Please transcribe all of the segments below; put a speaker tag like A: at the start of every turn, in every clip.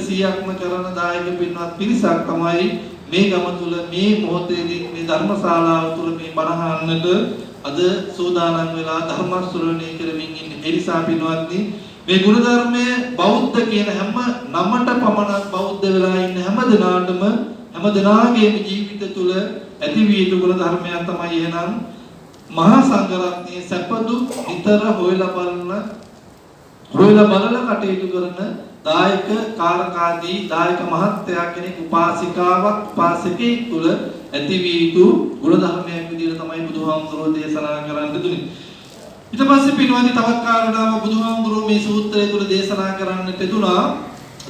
A: 100%ක්ම කරන දායක පින්වත් පිරිසක් තමයි මේ ගම තුල මේ මොහොතේදී මේ ධර්මශාලාව තුල මේ බණහන්නට අද සූදානම් වෙලා ධර්ම ශ්‍රවණය කරමින් ඉන්නේ. ඒ නිසා පින්වත්නි මේ ගුණ ධර්මයේ බෞද්ධ කියන හැම නමට පමණක් බෞද්ධ වෙලා ඉන්න හැම දෙනාගේම ජීවිත තුළ ඇති විය යුතු ගුණ ධර්මයක් තමයි එහෙනම් මහා සංඝරත්නයේ සැපදු නිතර හොයලා බලලා කටයුතු කරන දායක කාරකාදී දායක මහත්තයා කෙනෙක් උපාසිකාවක් උපාසකෙක් තුළ ඇති විය යුතු ගුණ ධර්මයක් විදිහට තමයි බුදුහාමුදුරුවෝ දේශනා කරන්න දුන්නේ. ඊට පස්සේ පින්වත්නි තවත් කාරණාවක් බුදුහාමුදුරුවෝ මේ සූත්‍රය තුළ දේශනා කරන්නට දුනා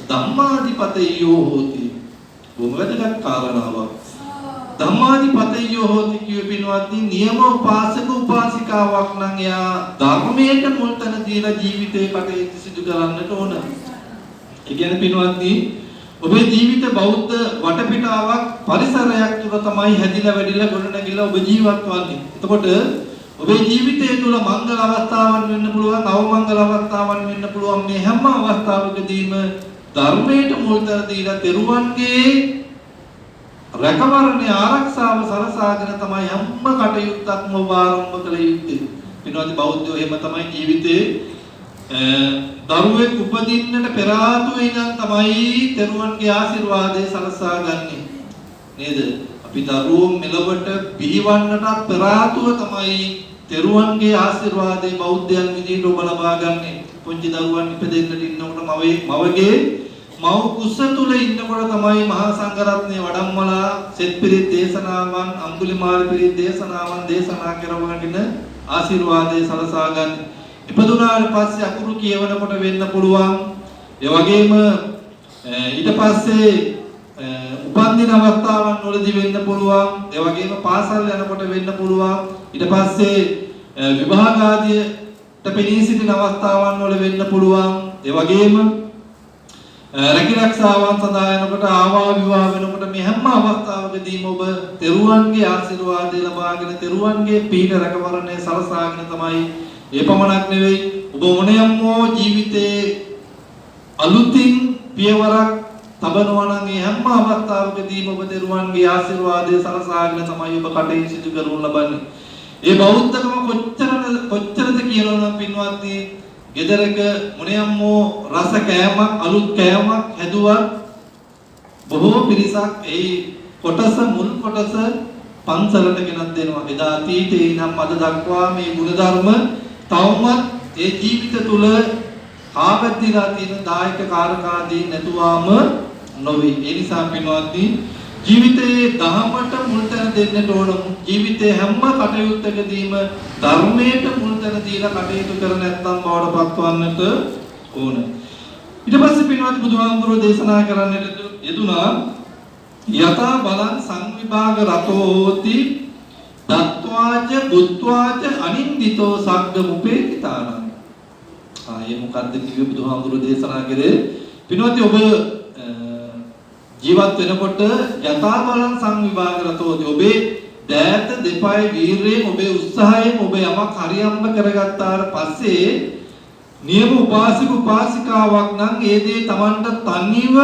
A: ධම්මාදිපතයෝ හෝති. බොහොම වැදගත් කාරණාවක්. ධම්මාදිපතයෝ හෝති කියුවේ පින්වත්නි නියම උපාසක උපාසිකාවක් නම් එයා ධර්මයට මුල් තැන දීලා ජීවිතේ කටයුතු සිදු කරන්නට ඕන. ඒ කියන්නේ පින්වත්නි ඔබේ ජීවිත බෞද්ධ වටපිටාවක් පරිසරයක් තුළ තමයි හැදිලා වැඩිලා ගොඩනැගිලා ඔබ ජීවත් වන්නේ. එතකොට ඔබේ ජීවිතය තුළ මංගල අවස්ථාවන් වෙන්න පුළුවන්, අවමංගල අවස්ථාවන් වෙන්න පුළුවන්. මේ හැම අවස්ථාවකදීම ධර්මයට මුල් තැන දීලා තෙරුවන්ගේ රැකවරණය ආරක්ෂාව සලසාගෙන තමයි හැම කටයුත්තක්ම ඔබ ආරම්භ කළ යුත්තේ. පින්වත්නි බෞද්ධයෝ එහෙම තමයි ජීවිතේ දරුවෙක් උපදින්නට පෙර ආතුවේ ඉඳන් තමයි තෙරුවන්ගේ ආශිර්වාදය සලසාගන්නේ. නේද? අපි දරුවෝ මෙලොවට බිහිවන්නට පෙර ආතුව තමයි තෙරුවන්ගේ ආශිර්වාදේ බෞද්ධයන් විදිහට ඔබ ලබාගන්නේ. පුංචි දරුවන් ඉපදෙන්නට ඉන්නකොට මවගේ මව් කුස තුල ඉන්නකොට තමයි මහා සංඝරත්නයේ වඩම්මලා සෙත් පිරිත් දේශනාවන් අඟුලිමාල පිරිත් දේශනාවන් දේශනා කරවගෙන ආශිර්වාදේ සලසාගන්නේ. ඉපදුනාට පස්සේ අකුරු කියවනකොට වෙන්න පුළුවන්. ඒ වගේම ඊට පස්සේ උපන්දින අවස්ථාවන් වලදී වෙන්න පුළුවන්. ඒ වගේම පාසල් යනකොට වෙන්න පුළුවන්. ඊට පස්සේ විභාග ආදියට පෙනී සිටින අවස්ථාවන් වල වෙන්න පුළුවන්. ඒ වගේම රැකිරක්ෂාවන් සඳහා යනකොට ආවා විවාහ වෙනකොට මේ හැම අවස්ථාවකදීම ඔබ තෙරුවන්ගේ ආශිර්වාදය ලබාගෙන තෙරුවන්ගේ පිහිට රැකවරණය සලසාගෙන තමයි. ඒ පමණක් නෙවෙයි ඔබ මොනියම්මෝ ජීවිතේ අලුතින් පියවරක් තබනවා නම් මේ හැම අවස්ථාවකදීම ඔබ තෙරුවන්ගේ ආශිර්වාදය සලසාගෙන තමයි ඔබ කටයුතු සිදු කරනු ලබන්නේ. ඒ බෞද්ධකම කොච්චරද කියලා නම් පින්වත්නි ගෙදරක මොනියම්මෝ රස කෑමක් අලුත් කෑමක් හැදුවා බොහෝ පිරිසක් ඒ කොටස මුල් කොටස පන්සලට ගෙනත් දෙනවා. එදා අතීතේ ඉඳන් අද දක්වා මේ ගුණධර්ම තවමත් ඒ ජීවිත තුල ආපත්‍තිලා තියෙන දායක කාරකාදී නැතුවම නොවේ. ඒ නිසා පින්වත්නි ජීවිතයේ දහමට මුල් තැන දෙන්නට ඕන. ජීවිතයේ හැම කටයුත්තකදීම ධර්මයට මුල් තැන දීලා කටයුතු කර නැත්නම් බවට පත්වන්නට ඕන. ඊට පස්සේ පින්වත්නි බුදුහාමුදුරුවෝ දේශනා කරන්නට යෙදුනා යතා බලං සංවිභාග රතෝ හෝති දත්වාච බුත්වාච අනින්දිතෝ සග්ගමුපේතිතානං. ආයේ මොකද්ද කිව්වේ බුදුහාමුදුරුවෝ දේශනා කරේ? පින්වත්නි ඔබ ජීවත් වෙනකොට යතා බලං සංවිභාග රතෝ හෝති ඔබේ දෑත දෙපයි වීරයෙන් ඔබේ උත්සාහයෙන් ඔබ යමක් හරියම්බ කරගත්තාට පස්සේ නියම උපාසික උපාසිකාවක් නම් ඒ දේ Tamanට තනිව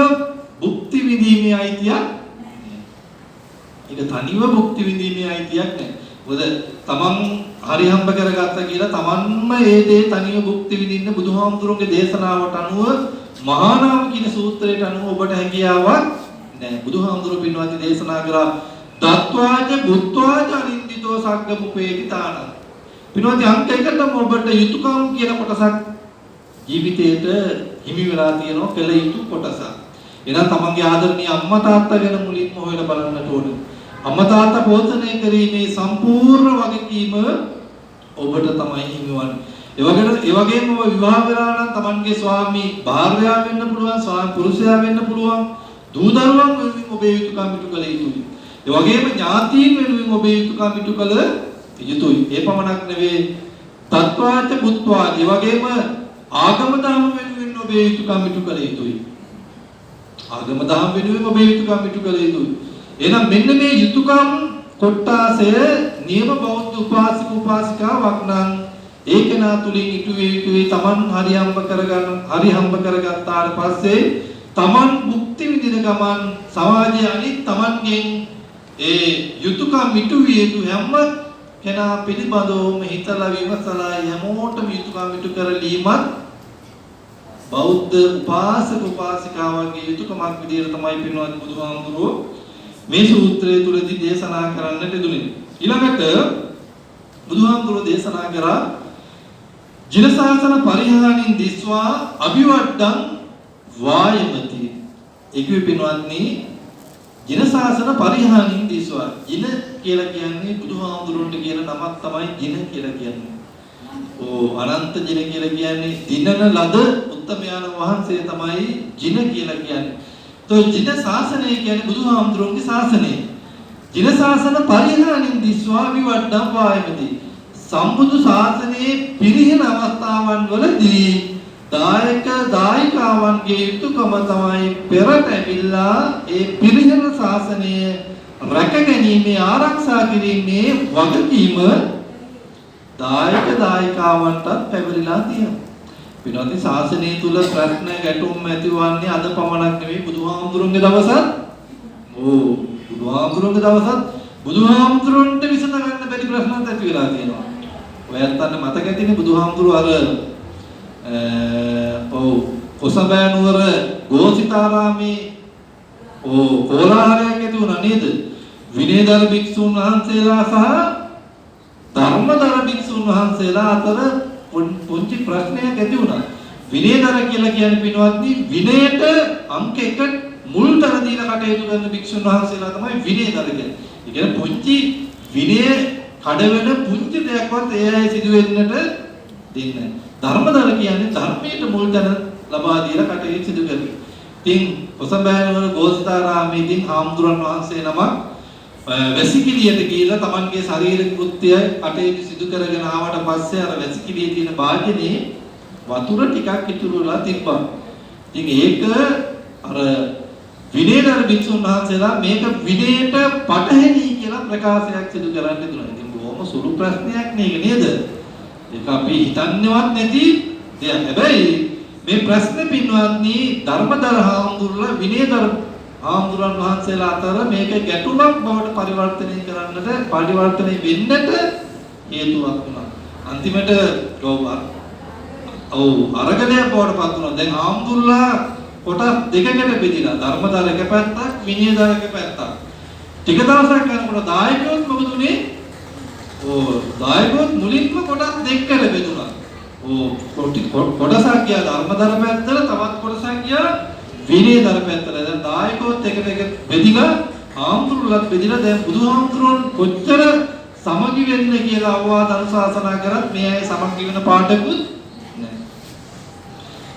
A: භුක්ති විඳීමේ අයිතියක්. ඒක තනිව භුක්ති විඳීමේ අයිතියක් නැහැ. මොකද තමන් හරි හම්බ කරගත්තා කියලා තමන්ම ඒ දේ තනිව භුක්ති විඳින්න බුදුහාමුදුරුවෝගේ දේශනාවට අනුව මහා නාම කියන සූත්‍රයට අනුව ඔබට හැකියාවක් නැහැ. බුදුහාමුදුරුවෝ පින්වත්නි දේශනා කරා දත්වාච බුත්වාච අනින්දිතෝ සග්ගමුපේතිතාන. පින්වත්නි අංක 1ටම ඔබට යුතුයකම් කියන කොටසක් ජීවිතේට හිමි වෙලා තියෙනවා කළ යුතු කොටසක්. එහෙනම් තමන්ගේ ආදරණීය අම්මා තාත්තා ගැන මුලින්ම හොයලා බලන්නට ඕනේ. අම්මා තාත්තා පෝෂණය කිරීමේ සම්පූර්ණ වගකීම ඔබට තමයි හිමිවන්නේ. ඒ වගේම ඔබ විවාහ වෙලා නම් තමන්ගේ ස්වාමී භාර්යාව වෙන්න පුළුවන්, ස්වාමි පුරුෂයා වෙන්න පුළුවන්. දූ දරුවන් වෙනුවෙන් ඔබේ යුතුයකම් ඉටු කළ යුතුයි. ඒ වගේම ඥාතීන් වෙනුවෙන් ඔබේ යුතුයකම් ඉටු කළ යුතුයි. ඒ පමණක් නෙවෙයි තත්වාච බුත්වා ඒ වගේම ආගම ධර්ම වෙනුවෙන් ඔබේ යුතුයකම් ඉටු කළ යුතුයි. ආගම දහම් වෙනුවෙන් ඔබේ යුතුයකම් ඉටු කළ යුතුයි. එහෙනම් මෙන්න මේ යුතුයකම් කොටාසය නියම බෞද්ධ උපාසක උපාසිකාවක් නම් ඒකනා තුලින් ඉටු වේ යුතුයි. Taman හරි හම්බ කරගත්තාට පස්සේ තමන් භුක්ති විඳින ගමන් සමාජයේ අනිත් තමන්ගෙන් ඒ යුතුයකම් ඉටුවිය යුතු හැම කෙනා පිළිබඳවම හිතලා විමසලා හැමෝටම යුතුයකම් ඉටු කරලීමත් බෞද්ධ උපාසක උපාසිකාවන්ගේ යුතුයකමක් විදිහට තමයි පින්වත් බුදුහාමුදුරුවෝ මේ සූත්‍රය තුලදී දේශනා කරන්නට දුන්නේ. ඊළඟට බුදුහාමුදුරුවෝ දේශනා කරා ජිනසාසන පරිහානින් දිස්වා අභිවඩ්ඩං වායමති. ඒකෙ පින්වත්නි ජිනසාසන පරිහානින් දිස්වා. ජින කියලා කියන්නේ බුදුහාමුදුරුවන්ට කියන නමක් තමයි ජින කියලා කියන්නේ. අනන්ත ජින කියලා කියන්නේ දිනන ලද උත්තමයන් වහන්සේ තමයි ජින කියලා කියන්නේ. તો ජින ශාසනය කියන්නේ බුදුහාමුදුරුවන්ගේ ශාසනය. ජින ශාසන පරිහානින් දිස්වා විවඩ්ඩම් වායමති. සම්බුදු ශාසනයේ පිරිහෙන අවස්ථාවන් වලදී දායක දායිකාවන්ගේ යුතුයකම තමයි පෙරට ඇවිල්ලා ඒ පිරිහෙන ශාසනය රැකගැනීමේ ආරක්ෂා කිරීමේ වගකීම දායක දායිකාවන්ටත් පැවරිලා තියෙනවා. විනෝදී ශාසනය තුල ප්‍රශ්න ගැටුම් ඇතිවන්නේ අද පමණක් නෙවෙයි බුදුහාමුදුරන්ගේ දවසත්. බුදුහාමුදුරන්ගේ දවසත් බුදුහාමුදුරන්ට විසඳ ගන්න බැරි ප්‍රශ්නත් ඇති වෙලා තියෙනවා. ඔයයන්ට මතක ඇතිනේ බුදුහාමුදුරුවෝ අර කොසඹෑ නුවර ගෝසිතාරාමේ කෝලාහලයක් ඇති වුණා නේද? විනයදර භික්ෂුන් වහන්සේලා සහ ධර්මදර භික්ෂුන් වහන්සේලා අතර පුංචි ප්‍රශ්නයක් ඇති වුණා. විනයදර කියලා කියන්නේ පින්වත්නි විනයට අංක 1 මුල් තැන දීලා කටයුතු කරන භික්ෂුන් වහන්සේලා තමයි විනයදර කියන්නේ. ඒ කියන්නේ පුංචි විනය කඩවෙන පුංචි දෙයක්වත් ඒ අය සිදු වෙන්නට දෙන්නේ නැහැ. ධර්මදර කියන්නේ ධර්මයට මුල් තැන ලබා දීලා කටයුතු සිදු කරනවා. ඉතින් කොසඹෑනුවර ගෝසිතාරාමේදී හාමුදුරන් වහන්සේ නමක් වැසිකිළියට ගිහිල්ලා තමන්ගේ ශරීරික කෘත්‍යය කටයුතු සිදු කරගෙන ආවට පස්සේ අර වැසිකිළියේ තියෙන භාජනයේ වතුර ටිකක් ඉතුරු වෙලා තිබ්බා. ඉතින් ඒක අර විනයදර භික්ෂුන් වහන්සේලා මේක විනයට පටහැනි කියලා ප්‍රකාශයක් සිදු කරන්න දුන්නා. ඉතින් බොහොම සුළු ප්‍රශ්නයක් නේද නේද? ඒක අපි හිතන්නේවත් නැති දෙයක්. හැබැයි මේ ප්‍රශ්නේ පින්වත්නි ධර්මදර හාමුදුරුවෝ විනයදර හාමුදුරන් වහන්සේලා අතර මේක ගැටුමක් බවට පරිවර්තනය වෙන්නට හේතුවක් වුණා. අන්තිමට අරගලයක් බවට පත් වුණා. දැන් හාමුදුරුවෝ කොටස් දෙකකට බෙදිලා ධර්මදර එක පැත්තක් විනයදර එක පැත්තක්. ටික දවසක් යනකොට දායකයෝත් මොකද උනේ? දායකයෝත් මුලින්ම කොටස් දෙකකට බෙදුණා. කොටසක් ගියා ධර්මදර පැත්තට, තවත් කොටසක් ගියා විනයදර පැත්තට. දැන් දායකයෝත් එකට එක බෙදිලා හාමුදුරුවෝත් බෙදිලා දැන් බුදුහාමුදුරුවෝ කොච්චර සමගි වෙන්න කියලා අවවාද අනුශාසනා කරත් මේ අය සමගි වෙන පාඩකුත්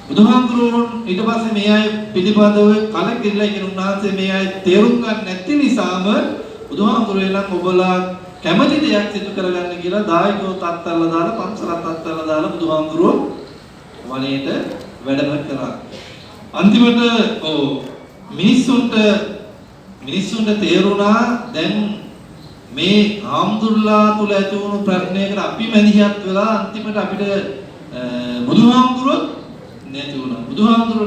A: බුදුහාමුදුරුවෝ ඊට පස්සේ මේ අය පිළිබඳව කලකිරිලා කියන උන්වහන්සේ මේ අය තේරුම් ගන්න නැති නිසාම බුදුහාමුදුරුවෝ නම් ඔබලා කැමති දෙයක් සිදු කරගන්න කියලා දායකයෝ තත්ත්වලා දාලා පන්සලක් තත්ත්වලා දාලා බුදුහාමුදුරුවෝ වනයේට වැඩම කරා. අන්තිමට මිනිස්සුන්ට තේරුණා දැන් මේ හාමුදුරුවෝ තුල ඇති වුණු ප්‍රශ්නයකට අපි මැදිහත් වෙලා අන්තිමට අපිට බුදුහාමුදුරුවෝ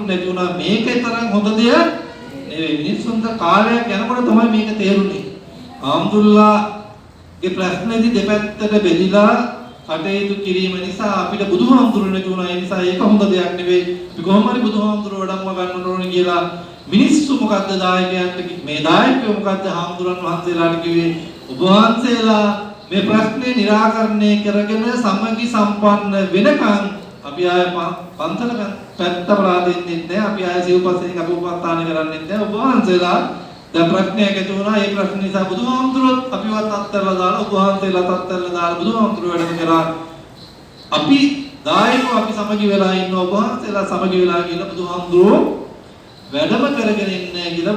A: නැති වුණා. මේකේ තරම් හොඳ දෙයක් නෙවෙයි. මිනිස්සුන්ට කාලයක් යනකොට තමයි මේක තේරුනේ. හාමුදුරුවෝගේ ප්‍රශ්නේදී දෙපැත්තට බෙදලා කටයුතු කිරීම නිසා අපිට බුදුහාමුදුරුවෝ නැති වුණා. ඒ නිසා ඒක හොඳ දෙයක් නෙවෙයි. අපි කොහොම හරි බුදුහාමුදුරුවෝ වඩම්ම ගන්න ඕනේ කියලා මිනිස්සු මොකද්ද දායකයන්ට මේ දායකයෝ මොකද්ද හාමුදුරන් වහන්සේලාට කිව්වේ? ඔබ වහන්සේලා මේ ප්‍රශ්නේ निराකරණය කරගෙන සමගි සම්පන්න වෙනකන් අපි ආය පන්සල පැත්ත බලා දෙන්නේ නැහැ. අපි ආය සිව්පස්යෙන් අපි උපස්ථාන කරන්නේ නැහැ. ඔබ වහන්සේලා දැන් ප්‍රශ්නයක් ඇති වුණා. ඒ ප්‍රශ්න නිසා බුදුහාමුදුරුවෝ අපිවත් අත්හැරලා දාලා ඔබ වහන්සේලාත් අත්හැරලා දාලා බුදුහාමුදුරුවෝ වැඩම කරා. අපි දායකව අපි සමගි වෙලා ඉන්න ඔබ වහන්සේලා සමගි වෙලා කියලා බුදුහාමුදුරුවෝ වැඩම කරගෙන ඉන්නේ කියලා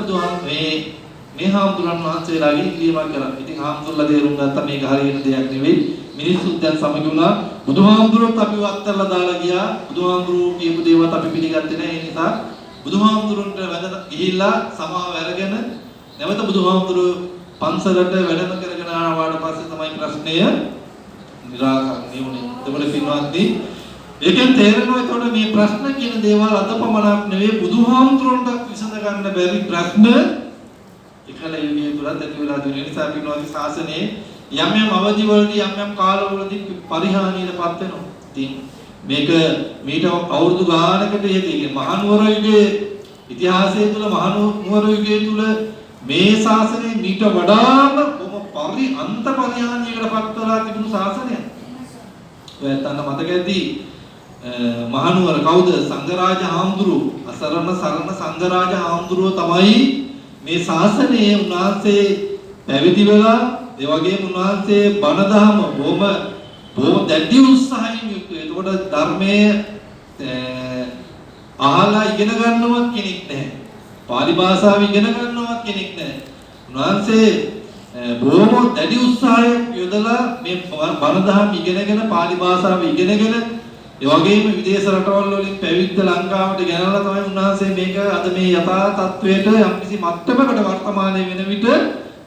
A: මේ හාමුදුරන් වහන්සේලාගේ ඉල්ලීමක් කරා. ඉතින් හාමුදුරුවෝ තේරුම් ගත්තා මේක හරියන දෙයක් නෙවෙයි. මිනිස්සුත් දැන් සමගි වුණා. බුදුහාමුදුරුවෝත් අපිව අත්හැරලා දාලා ගියා. බුදුහාමුදුරුවෝ කියපු දේවත් අපි පිළිගත්තේ නැහැ. ඒ නිසා බුදුහාමුදුරන්ට වැඩ ගිහිල්ලා සමාව අරගෙන නැවත බුදුහාමුදුරුවෝ පන්සලට වැඩම කරගෙන ආවට පස්සේ තමයි ප්‍රශ්නය निराකරණය වුණේ. එතකොට පින්වත්නි ඒකෙන් තේරෙනවා එතකොට මේ ප්‍රශ්න කියන දේවල් අද පමණක් නෙවෙයි බුදුහාමුදුරන්ට ගන්න බැරි ප්‍රශ්න එකල යුගයේ තුලත් ඇති වෙලා තියෙන නිසා පින්වත්නි ශාසනයේ යම් යම් අවදිවලදී යම් යම් කාලවලදී පරිහානියටපත් වෙනවා. ඉතින් මේක මීට අවුරුදු ගානකට ඉහතේ මහනුවර යුගයේ ඉතිහාසය තුල මහනුවර යුගයේ තුල මේ ශාසනය මීට වඩාම අන්ත පරිහානියකටපත් වෙලා තිබුණු ශාසනයක්. ඔයයන්ට මතක ඇති මහනුවර කවුද? සංඝරාජ හාමුදුරුවෝ. අසරණ සරණ සංඝරාජ හාමුදුරුවෝ තමයි මේ ශාසනයේ උන්වහන්සේ පැවිදි වෙලා ඒ වගේම උන්වහන්සේ බණ දහම බොහොම දැඩි උත්සාහයෙන් යුක්තව. ඒකට ධර්මයේ අහලා ඉගෙන ගන්නවත් කෙනෙක් නැහැ. පාලි භාෂාව ඉගෙන ගන්නවත් කෙනෙක් නැහැ. උන්වහන්සේ බොහොම දැඩි උත්සාහයක් යොදලා මේ බණ දහම ඉගෙනගෙන පාලි භාෂාව ඉගෙනගෙන ඒ වගේම විදේශ රටවල් වලින් පැවිද්ද ලංකාවට ගෙනල්ලා තමයි උන්වහන්සේ මේක අද මේ යථා තත්වයට යම්කිසි මට්ටමකට වර්තමානයේ වෙන විට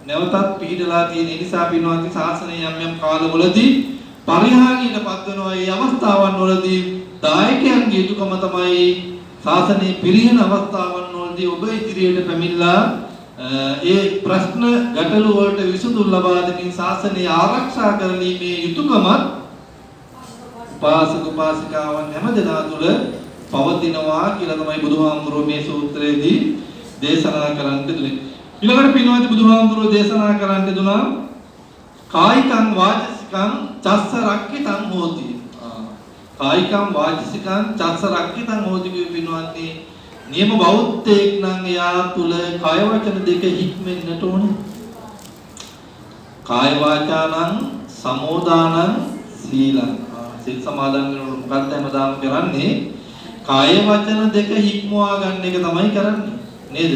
A: නැවතත් පිළිදලා තියෙන නිසා පින්වත්නි ශාසනයේ යම් යම් කාලවලදී පරිහානියටපත් වෙනවා. මේ අවස්ථාවන් වලදී දායකයන්ගේ යුතුකම තමයි ශාසනයේ පිරිහෙන අවස්ථාවන් වලදී ඔබ ඉදිරියට පැමිණලා ඒ ප්‍රශ්න ගැටළු වලට විසඳුම් ලබා දෙමින් ශාසනය ආරක්ෂා කරලීමේ යුතුකමත් උපාසක උපාසිකාවන් හැමදෙනා තුළ පවතිනවා කියලා තමයි බුදුහාමුදුරුවෝ මේ සූත්‍රයේදී දේශනා කරන්න දුන්නේ. ඊළඟට පින්වත්නි බුදුහාමුදුරුවෝ දේශනා කරන්න දුනා කායිකං වාචසිකං චස්ස රක්කිතං හෝති. කායිකං වාචසිකං චස්ස රක්කිතං හෝති කියන පින්වත්නි නියම බෞද්ධයෙක් නම් එයා තුල කාය වචන දෙක හික්මෙන්නට ඕනේ. කාය වාචානං සමෝදානං සීලං. සිල් සමාදන් වෙනකොට මොකක්ද හැමදාම කරන්නේ? කාය වචන දෙක හික්මවා ගන්න එක තමයි කරන්නේ. නේද?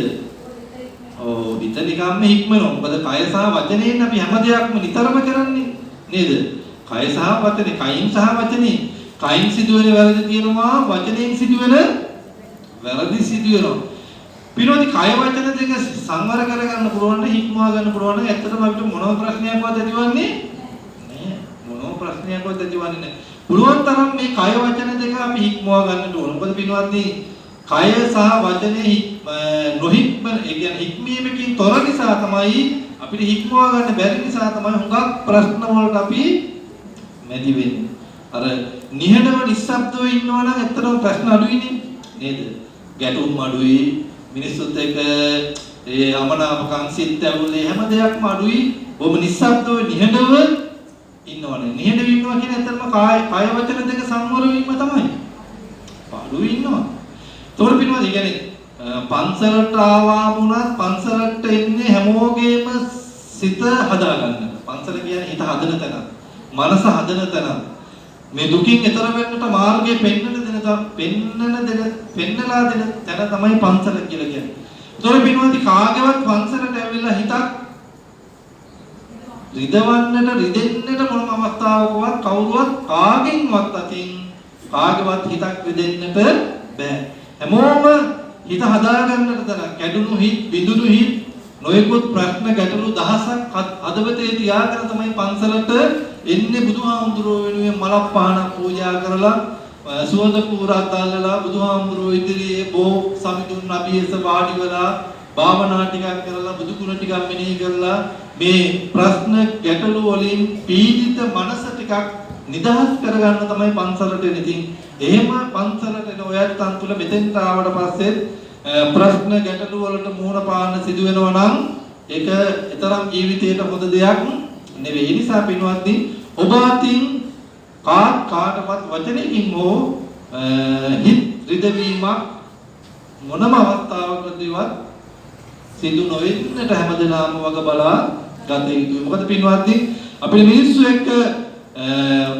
A: ඔව් හිත නිකම්ම හික්මනවා. මොකද කාය සහ වචනයෙන් අපි හැම දෙයක්ම නිතරම කරන්නේ. නේද? කාය සහ වචනේ, කයින් සහ වචනේ. කයින් සිදුවෙන වැරදි තියෙනවා, වචනයෙන් සිදුවෙන වැරදි සිදු වෙනවා. පිනෝදි කාය වචන දෙක සංවර කරගන්න පුළුවන් නම් හික්මවා ගන්න පුළුවන් නම් ඇත්තටම අපිට මොනම ප්‍රශ්නයක්වත් ඇතිවන්නේ නැහැ. මොනම ප්‍රශ්නයක්වත් ඇතිවන්නේ නැහැ. පුළුවන් තරම් මේ කාය වචන දෙක අපි හික්මවා ගන්නට ඕන. මොකද පිනවත්නි කාය සහ වචනේ නොහික්මන ඒ කියන්නේ හික්මීමකින් තොර නිසා තමයි අපිට හික්මවා ගන්න බැරි නිසා තමයි හුඟක් ප්‍රශ්න වලට අපි මැදි වෙන්නේ. අර නිහඬව නිස්සබ්දව ඉන්නවා නම් ඇත්තටම ප්‍රශ්න අඩුයිනේ. නේද? ගැටුම් අඩුයි, මිනිස්සුත් එක්ක ඒ අමනාපකම් සිත් ඇවුලේ හැම දෙයක්ම අඩුයි. බොහොම නිස්සබ්දව නිහඬව ඉන්නවනේ. නිහඬව ඉන්නවා කියන්නේ ඇත්තටම කාය වචන දෙක සංවර වීම තමයි. අඩුයි ඉන්නවා. තොර පිටුවද කියන්නේ පන්සලට ආවාම උනත් පන්සලට එන්නේ හැමෝගේම සිත හදා ගන්නට. පන්සල කියන්නේ හිත හදන තැන. මනස හදන තැන. මේ දුකින් එතර වෙන්නට මාර්ගය පෙන්නලා දෙන තැන තමයි පන්සල කියලා කියන්නේ. ඒතොර පින්වත්නි කාගේවත් පන්සලට ඇවිල්ලා හිතක් රිදෙන්නට මොනම අවස්ථාවකවත් කවුරුවත් කාගෙන්වත් අතින් කාගේවත් හිතක් රිදෙන්නට බෑ. හැමෝම හිත හදා ගන්නට තරම් කැඩුණු හිත්, බිඳුණු හිත්, නොයෙකුත් ප්‍රශ්න ගැටලු දහසක් අදවතේ තියාගෙන තමයි පන්සලට එන්නේ. බුදුහාමුදුරුවෝ වෙනුවෙන් මලක් පහනක් පූජා කරලා සුවඳ පුරා දාලා බුදුහාමුදුරුවෝ ඉදිරියේ බෝ සමිඳුන් අභියස වාඩි වෙලා භාවනා ටිකක් කරලා බුදු ගුණ ටිකක් මෙනෙහි කරලා මේ ප්‍රශ්න ගැටලු වලින් පීඩිත මනස ටිකක් නිදහස් කරගන්න තමයි පන්සලට එන්නේ. ඉතින් එහෙම පන්සලට එන ඔයත් අන්තුල මෙතෙන්ට ආවට පස්සේ ප්‍රශ්න ගැටලු වලට මුහුණ පාන්න සිදු වෙනවා නම් ඒක ඊතරම් ජීවිතයට හොඳ දෙයක් නෙවෙයි. ඒ නිසා පින්වත්නි ඔබ අතින් කාටවත් වචනයකින් හෝ හිත රිදවීමක් මොනම අවස්ථාවකදීවත් සිදු නොවෙන්නට හැමදෙනාම වග බලා ගත යුතුයි. මොකද පින්වත්නි අපේ මිනිස්සු එක්ක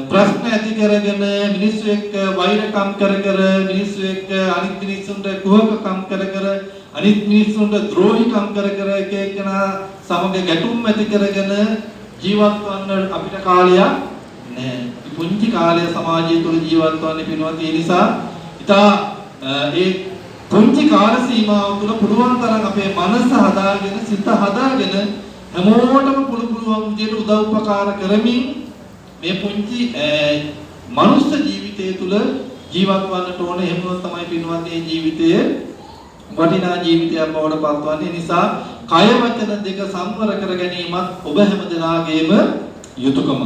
A: ප්‍රශ්න ඇති කරගෙන මිනිස්සු එක්ක වෛරකම් කර මිනිස්සු එක්ක අනිත් මිනිස්සුන්ට කුහකකම් කර අනිත් මිනිස්සුන්ට ද්‍රෝහිකම් කර එක එකනා සමග ගැටුම් ඇති කරගෙන ජීවත් වන්න අපිට කාලයක් නැහැ. පුංචි කාලය සමාජය තුළ ජීවත් වන්නේ පින්වත්නි. ඒ නිසා ඉතා ඒ පුංචි කාල සීමාව තුළ පුළුවන් තරම් අපේ මනස හදාගෙන සිත හදාගෙන හැමෝටම පුළුවන් විදිහට උදව් උපකාර කරමින් මේ පුංචි මනුස්ස ජීවිතය තුළ ජීවත් වන්නට ඕනේ. එහෙම තමයි පින්වත්නි ජීවිතය වටිනා ජීවිතයක් බවට පත්වන්නේ. නිසා කය වචන දෙක සංවර කර ගැනීමත් ඔබ හැම දෙනාගේම යුතුයකම.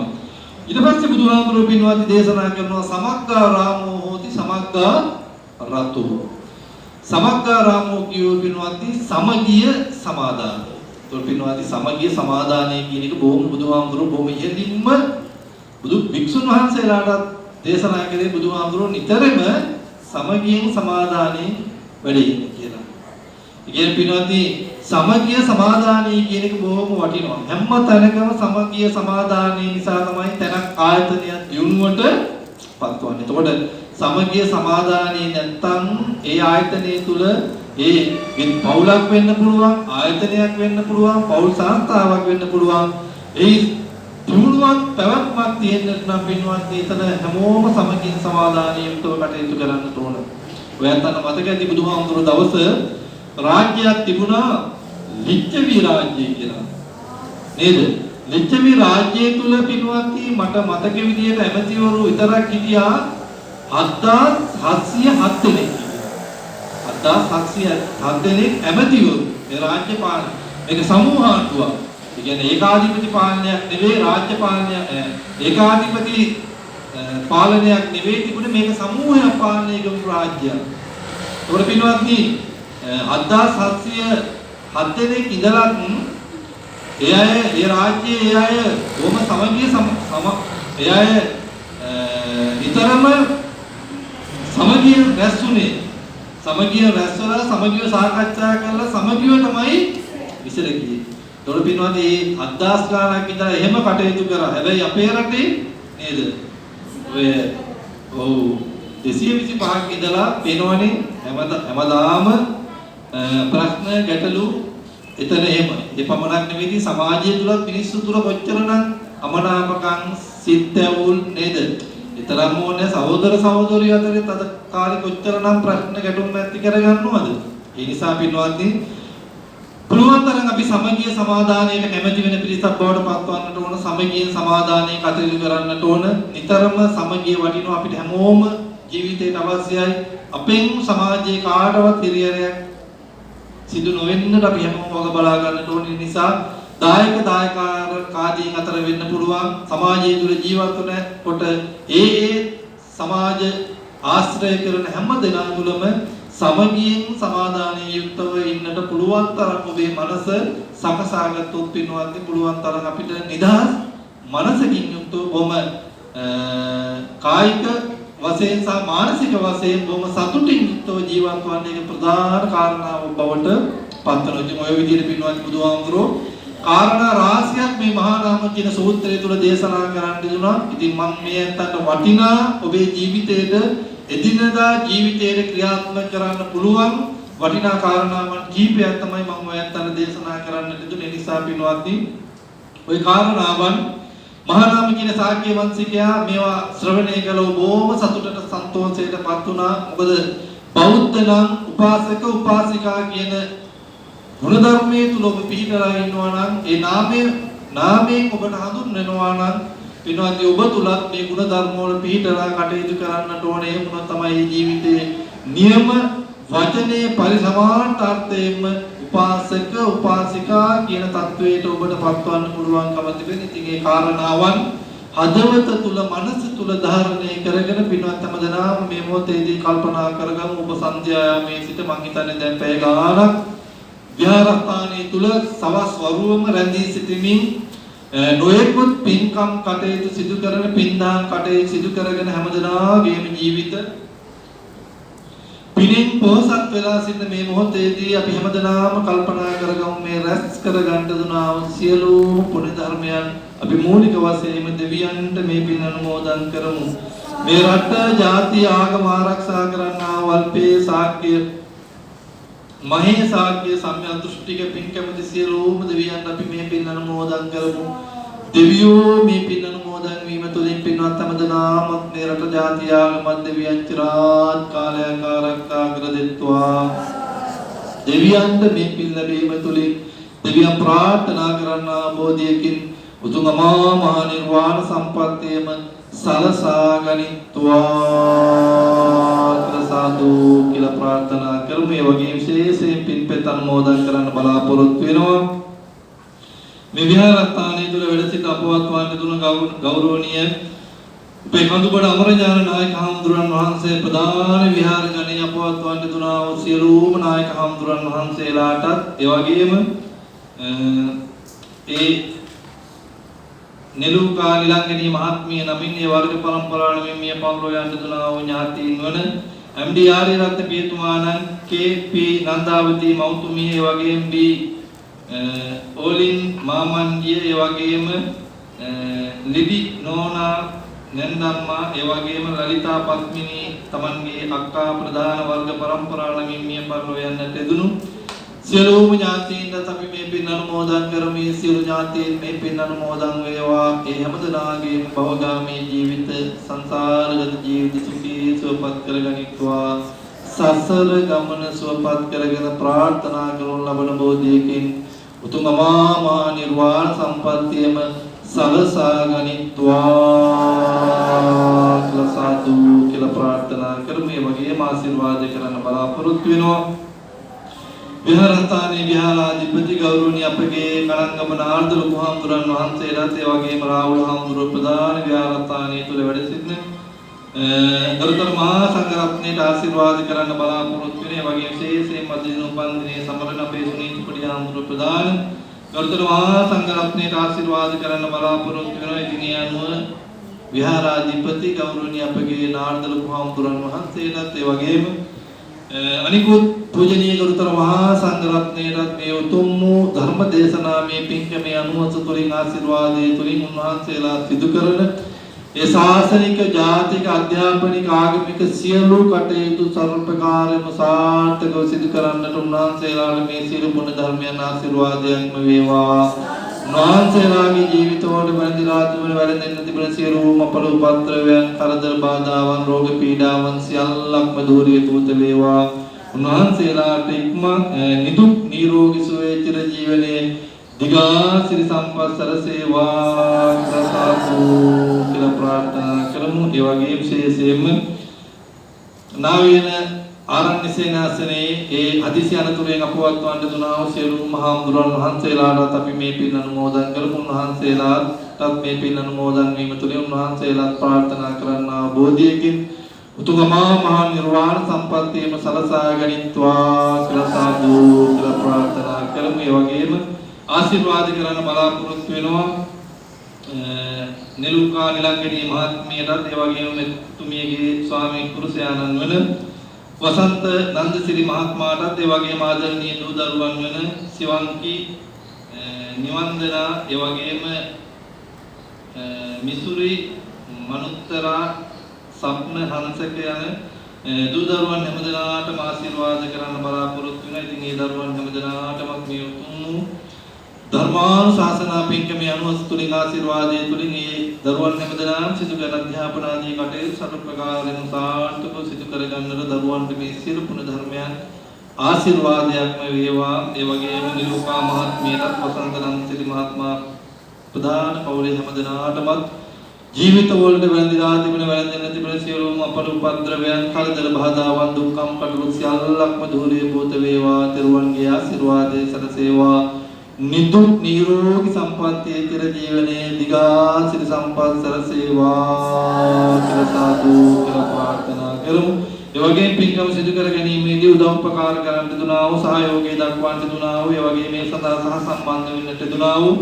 A: ඊට පස්සේ බුදුහාමුදුරුවෝ පින්වත්නි දේශනා කරනවා සමග්ගා රාමෝ හෝති සමග්ගා රතෝ. සමග්ගා රාමෝ කියෝ පින්වත්නි සමගිය සමාදාන. ඒතකොට පින්වත්නි සමගිය සමාදානය කියන එක බොහොම බුදුහාමුදුරුවෝ බොහොම ඉහළින්ම බුදු භික්ෂුන් වහන්සේලාට දේශනා කළේ බුදුහාමුදුරුවෝ නිතරම සමගියෙන් සමාදානයේ වැඩ ඉන්නේ කියලා. ඉතින් පින්වත්නි සමගිය සමාදානයේ කියන එක බොහොම වටිනවා. හැම තැනකම සමගිය සමාදානයේ නිසා තමයි තැනක් ආයතනයක් දියුණුවට පත්වන්නේ. එතකොට සමගිය සමාදානයේ නැත්තම් ඒ ආයතනයේ තුල ඒ පවුලක් වෙන්න පුළුවන්, ආයතනයක් වෙන්න පුළුවන්, පවුල් සංස්ථාවක් වෙන්න පුළුවන්. ඒ දියුණුවක් පැවැත්මක් තියෙන්නට නම් පින්වත්නි එතන හැමෝම සමගිය සමාදානයේ යුක්තව කටයුතු කරන්න ඕන. ඔයයන්ට මතක ඇති බුදුහාමුදුරුවෝ දවස රාජ්‍යයක් තිබුණා ලිච්ඡවි රාජ්‍යය කියලා. නේද? ලිච්ඡවි රාජ්‍යය තුල පින්වත්නි මට මතක විදියට ඇමතිවරු විතරක් හිටියා 7707 දෙනෙක්. 7707 දෙනෙක් ඇමතිවරු මේ රාජ්‍ය පාලන. මේක සමූහ ආණ්ඩුවක්. ඒ කියන්නේ ඒකාධිපති පාලනයක් නෙවෙයි රාජ්‍ය පාලනයක්. ඒකාධිපති පාලනයක් නෙවෙයි තිබුණේ මේක සමූහයක් පාලනය කරපු රාජ්‍යයක්. ඒකට පින්වත්නි 7707 දෙනෙක් ඉඳලා ඒ රාජ්‍යයේ ඒ අය කොහොම සමගිය ඒ අය විතරම සමගිය රැස්ුනේ සමගිය රැස්වලා සමගිය සාකච්ඡා කරලා සමගිය තමයි විසර ගියේ. ඒතකොට පින්වත්නි මේ 7000 ගානක් ඉඳලා එහෙම කටයුතු කරා. හැබැයි අපේ රටේ නේද? ඔය 225ක් ඉඳලා පේනවනේ හැමදාම ප්‍රශ්න ගැටලු එතන එහෙම. ඒ පමණක් නෙවෙයි සමාජය තුල මිනිස්සු තුල කොච්චරනම් අමනාපකම් සිත්ැවුල් නේද? ඊතරම් ඕනේ සහෝදර සහෝදරියෝ අතරේ තද කාලේ කොච්චරනම් ප්‍රශ්න ගැටුම් ඇති කරගන්නවද? ඒ නිසා පින්වත්නි පුළුවන් තරම් අපි සමගිය සමාදානයේ කැමැති වෙන පිරිසක් බවට පත්වන්නට ඕන. සමගිය සමාදානයේ කටයුතු කරන්නට ඕන. නිතරම සමගිය වටිනවා අපිට හැමෝම ජීවිතේට අවශ්‍යයි. අපෙන් සමාජයේ කාටවත් හිරියරයක් සිදු නොවෙන්නට අපි හැමෝම වග බලා ගන්නට ඕන. නිසා දායක දායකාදීන් අතර වෙන්න පුළුවන් සමාජයේ තුල ජීවත් වෙනකොට ඒ සමාජ ආශ්‍රය කරන හැම දෙනා තුළම සමගියෙන් සමාදානයේ යුක්තව ඉන්නට පුළුවන් තරම් ඔබේ මනස සකසාගත්තොත් පින්වත්නි පුළුවන් තරම් අපිට නිදහස් මනසකින් යුක්තව බොම කායික වශයෙන් සහ මානසික වශයෙන් බොම සතුටින් යුක්තව ජීවත් වන්නේ ප්‍රධාන කාරණාවක් බවට පත් වෙනවා. ඉතින් ඔය විදිහට පින්වත්නි බුදුහාමුදුරුවෝ කාරණා රාශියක් මේ මහා නාම කියන සූත්‍රය තුල දේශනා කරන්න දුනා. ඉතින් මම මේ ඇත්තට වටිනා ඔබේ ජීවිතේට එදිනදා ජීවිතයේ ක්‍රියාත්මක කරන්න පුළුවන් වටිනා කාරණාවන් කීපයක් තමයි මම ඔයයන්ට දේශනා කරන්නට දුන්නේ. නිසා පින්වත්නි ওই කාරණාවන් මහා නාම කියන ශාක්‍ය වංශිකයා මේවා ශ්‍රවණය කළෝ බොහොම සතුටට සන්තෝෂයටපත් වුණා. මොකද බෞද්ධ නම් උපාසක උපාසිකා කියන ගුණධර්මයේ තුල ඔබ පිහිටලා ඉන්නවා නම් ඒ නාමයෙන් ඔබට හඳුන්වනවා නම් පින්වත්නි ඔබ තුලත් මේ ගුණ ධර්ම වල පිහිටලා කටයුතු කරන්නට ඕනේ. එහෙම වුණොත් තමයි ජීවිතයේ නියම වචනේ පරිසමාන්තාර්ථයෙන්ම උපාසක උපාසිකා කියන තත්වයට ඔබට පත්වන්න පුළුවන්කම තිබෙන. ඉතින් ඒ කාරණාවන් හදවත තුල මනස තුල ධාරණය කරගෙන පින්වත් හැමදෙනාම මේ මොහොතේදී කල්පනා කරගමු. ඔබ සන්ධ්‍යායාමේ සිට මං හිතන්නේ දැන් පැය ගාණක් විහාරස්ථානයේ තුල සවස් වරුවම රැඳී සිටමින් නොයෙකුත් පින්කම් කටයුතු සිදු කරන පින්දාන් කටයුතු සිදු කරගෙන හැමදෙනාගේම ජීවිත පිනෙන් පොහොසත් වෙලා සිටින මේ මොහොතේදී අපි හැමදෙනාම කල්පනා කරගමු මේ රැස් කරගන්න දුනා සියලුම පුණ්‍ය ධර්මයන් අපි මූලික වශයෙන්ම දෙවියන්ට මේ පින් අනුමෝදන් කරමු. මේ රට ජාතිය ආගම ආරක්ෂා කරන්නා වල්පේ ශාක්‍ය මහේ ශාක්‍ය සම්‍යක් දෘෂ්ටික පින් කැමති සියලුම දෙවියන්ට අපි මේ පින් අනුමෝදන් කරමු. දෙවියෝ මේ පින් අනුමෝදන් වීම තුළින් පින්වත් හැමදෙනාම මේ රට ජාතිය ආගම දෙවියන් චිරාත් කාලයක් ආරක්ෂා කර දෙත්වා. දෙවියන්ට මේ පින් ලැබීම තුළින් දෙවියන් ප්‍රාර්ථනා කරන්නා බෝධියකින් උතුම් අමා මහ නිර්වාණ සම්පත්තියම සලසා ගනිත්වා. කියලා සාදු කියලා ප්‍රාර්ථනා කරමු. ඒ වගේම විශේෂයෙන් පින්පෙත් අනුමෝදන් කරන්න බලාපොරොත්තු වෙනවා. මේ විහාරස්ථානයේ තුල වැඩ සිට අපවත් වන්නේ තුන ගෞරවනීය අපේ කඳුබඩ අමරජාන නායක හාමුදුරන් වහන්සේ ප්‍රධාන විහාර ගණයේ අපවත් වන්නේ තුනා වූ සියලුම නායක හාමුදුරන් වහන්සේලාටත් ඒ වගේම ඒ නෙළුකා නිලංගනී මහත්මිය නමින් ඒ වර්ග පරම්පරාවෙන් මිය පවුල යන්න තුනා වූ ඥාතීන් වන එම්.ඩී. ආර්යරත්න පියතුමාණන් කේ.පී. නන්දාවතී මෞතුමිය ඒ වගේම ඕලින් මාමන්ගේ ඒ වගේම ලිබි නෝනා නන්දම්මා ඒ වගේම ලලිතා පත්මිනී තමන්ගේ අක්කා ප්‍රධාන වර්ග පරම්පරාවලින් මිය පරලෝ යන්නට යෙදුණු සියලුම ඥාතීන්ට අපි මේ පින් අනුමෝදන් කරමු. සියලු ඥාතීන් මේ පින් අනුමෝදන් වේවා. ඒ හැමදෙනාගේම භවගාමී ජීවිත සංසාරගත ජීවිත සුඛී සුවපත් කරගනිත්වා. සසර ගමන සුවපත් කරගෙන ප්‍රාර්ථනා කරන ලබන බෝධියකින් උතුම් අමා මහ නිර්වාණ සම්පත්තියම සලසා ගනිත්වා කියලා සාදු කියලා ප්‍රාර්ථනා කරමු. මේ වගේම ආශිර්වාද කරන්න බලාපොරොත්තු වෙනවා. විහාරස්ථානයේ විහාරාධිපති ගෞරවනීය අපගේ කලංගම නාර්ද ලොකු හාමුදුරන් වහන්සේලාත් ඒ වගේම රාහුල හාමුදුරුවෝ ප්‍රධාන විහාරස්ථානයේ තුල වැඩ සිටින ගරුතර මහා සංඝරත්නයට ආශිර්වාද කරන්න බලාපොරොත්තු වෙන ඒ වගේම විශේෂයෙන්ම අදින උපන්දිනයේ සමරන අපේ සුනීතිපති හාමුදුරුවෝ ප්‍රධාන ගරුතර මහා සංඝරත්නයට ආශිර්වාද කරන්න බලාපොරොත්තු වෙනවා. ඉතින් ඒ අනුව විහාරාධිපති ගෞරවනීය අපගේ නාර්ද ලොකු හාමුදුරන් වහන්සේලාත් ඒ වගේම අනිකුත් පූජනීය ගරුතර මහා සංඝරත්නයටත් මේ උතුම් වූ ධර්ම දේශනාමය පින්කමේ අනුමත තුලින් ආශිර්වාදයේ තුලින් උන්වහන්සේලා සිදු කරන ඒ ශාසනික ජාතික අධ්‍යාපනික ආගමික සියලු කටයුතු සර්වපකාරම සාර්ථකව සිදු කරන්නට උන්වහන්සේලාට මේ සියලු ගුණ ධර්මයන් ආශිර්වාදයක්ම වේවා. උන්වහන්සේලාගේ ජීවිතවල වැළඳිලා තිබෙන වැළඳෙන්න තිබෙන සියලුම අපල උපද්‍රවයන් කරදර බාධාවන් රෝග පීඩාවන් සියල්ලක්ම දුරිය දුත වේවා. උන්වහන්සේලාට නිදුක් නිරෝගී සුවය චිර ජීවනයේ දිගාසිරි සම්පත් සැලසේවා සාදු කියලා ප්‍රාර්ථනා කරමු. ඒ වගේම විශේෂයෙන්ම නාවින ආරණ්‍ය සේනාසනයේ ඒ හදිසි අනතුරෙන් අපවත් වන්න දුනා වූ සියලුම මහාමුදුරන් වහන්සේලාට අපි මේ පින් අනුමෝදන් කරමු. උන්වහන්සේලාට මේ පින් අනුමෝදන් වීම තුළින් උන්වහන්සේලාත් ප්‍රාර්ථනා කරන්නා බෝධියකින් උතුම් මහා නිර්වාණ සම්පත්තියම සලසා ගනිත්වා කියලා සාදු කියලා ප්‍රාර්ථනා කරමු. ඒ වගේම ආශිර්වාද කරන්න බලාපොරොත්තු වෙනවා නෙළුකා නිලංගනී මහත්මියටත් ඒ වගේම තුමියගේ ස්වාමී පුරුෂයාණන් වන වසන්ත නන්දසිරි මහත්මයාටත් ඒ වගේම ආදරණීය දූ දරුවන් වන සිවන්කි නිවන්දනා ඒ වගේම මිසුරි මනුත්තරා සප්න හංසක යන දූ දරුවන් හැමදෙනාටම ආශිර්වාද කරන්න බලාපොරොත්තු වෙනවා. ඉතින් මේ දරුවන් හැමදෙනාටම මේ උතුම් ධර්මානුශාසනා පින්කමේ අනුව තුලින් ආශිර්වාදයේ තුලින් මේ දරුවන් හැමදෙනාම සිදු කරන අධ්‍යාපන ආදී කටයුතු සතු ප්‍රකාරයෙන් සාර්ථකව සිදු කරගන්නට දරුවන්ට මේ සියලු ගුණ ධර්මයන් ආශිර්වාදයක්ම වේවා. ඒ වගේම නිලෝකා මහත්මියටත් වසන්ත නන්දසිරි මහත්මයා ප්‍රධාන පවුලේ හැමදෙනාටම ජීවිත වලට වැළඳිලා තිබෙන වැළඳෙන්න තිබෙන සියලුම අපල උපද්‍රවයන් කරදර බාධාවන් දුක්ඛම් කටළු සියල්ලක්ම දුරිය භූත වේවා. තෙරුවන්ගේ ආශිර්වාදයේ සැලසේවා. නිදුක් නිරෝගී සම්පන්නිය චිර ජීවනයේ දිගාසිරි සම්පත් සැලසේවා කියලා සාදු කියලා ප්‍රාර්ථනා කරමු. ඒ වගේම පින්කම් සිදු කර ගැනීමේදී උදව් උපකාර කරන්න දුනා වූ සහයෝගය දක්වන්න දුනා වූ ඒ වගේම මේ සඳහා සහ සම්බන්ධ වෙන්නට දුනා වූ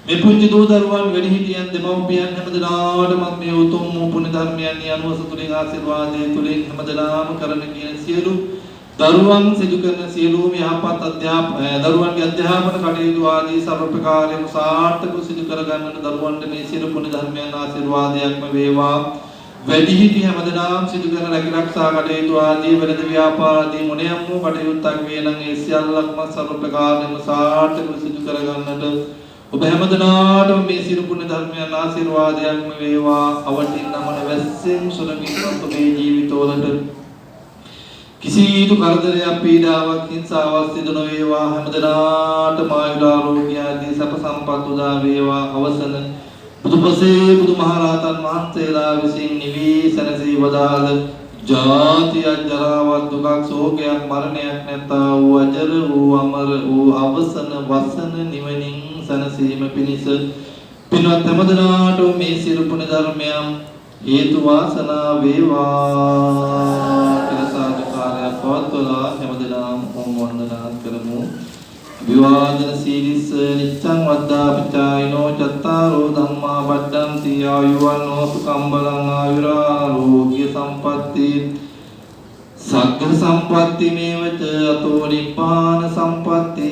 A: මේ පුංචි දූ දරුවන් වැඩිහිටියන් දෙමව්පියන් හැමදෙනාටම මේ උතුම් පුණ්‍ය ධර්මයන් අනුව සතුටින් ආශිර්වාදයේ තුලින් හැමදෙනාම කරන කියන සියලු දරුවන් සිදු කරන සියලුම යහපත් දරුවන්ගේ අධ්‍යාපන කටයුතු ආදී සර්ව ප්‍රකාරයෙන් සාර්ථකව සිදු කර ගන්නට දරුවන්ට මේ සියලු පුණ්‍ය ධර්මයන් ආශිර්වාදයක්ම වේවා. වැඩිහිටි හැමදෙනාම සිදු කරන රැකිරක්ෂා කටයුතු ආදී වෙළඳ ව්‍යාපාර ආදී මොනියම් වූ කටයුත්තක් වේ නම් ඒ සියල්ලක්ම සර්ව ප්‍රකාරයෙන් සාර්ථකව සිදු කර ගන්නට ඔබ හැමදෙනාටම මේ සියලු පුණ්‍ය ධර්මයන් ආශිර්වාදයක්ම වේවා. අවටින් නමන වැස්සෙන් සුරකින් ඔබේ ජීවිතවලට කිසිදු කරදරයක් පීඩාවක් හිංසාවක් සිදු නොවේවා. හැමදෙනාටම ආයුරාෝග්‍ය ආදී සැප සම්පත් උදා වේවා. අවසන බුදුපසේ බුදුමහරහතන් වහන්සේලා විසින් නිවී සැනසී වදාළ ජාතියක් ජරාවක් දුකක් ශෝකයක් මරණයක් නැතා වූ අජර වූ අමර වූ අවසන වසන නිවනින් සනසීම පිණිස පින්වත් හැමදෙනාට මේ සියලු පුණ්‍ය ධර්මයන් හේතු වාසනා වේවා කියලා සාදුකාරය පවත්වලා හැමදෙනාම වන්දනා කරමු. විවාදන සීලිස නිච්ඡං වද්දා පිචායිනෝ චත්තාරෝ ධම්මා වඩ්ඩಂತಿ ආයුවන්නෝ සුඛං බලං ආයුරාෝග්‍ය සම්පatti සග්ග සම්පatti මේවච අතෝ නිබ්බාන සම්පatti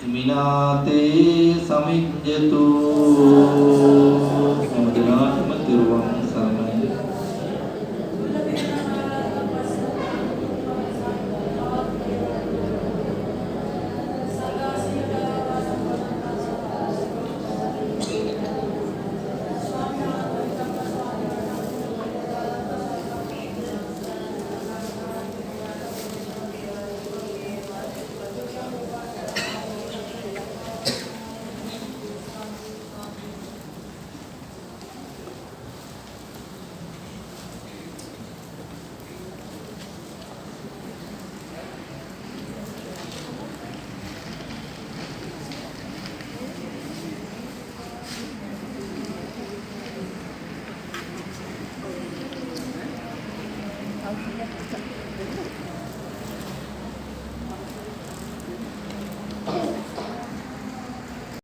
A: මිනාතේ සමිජ්ජතු හැමදෙනාටම තිරුවන් සරණයි.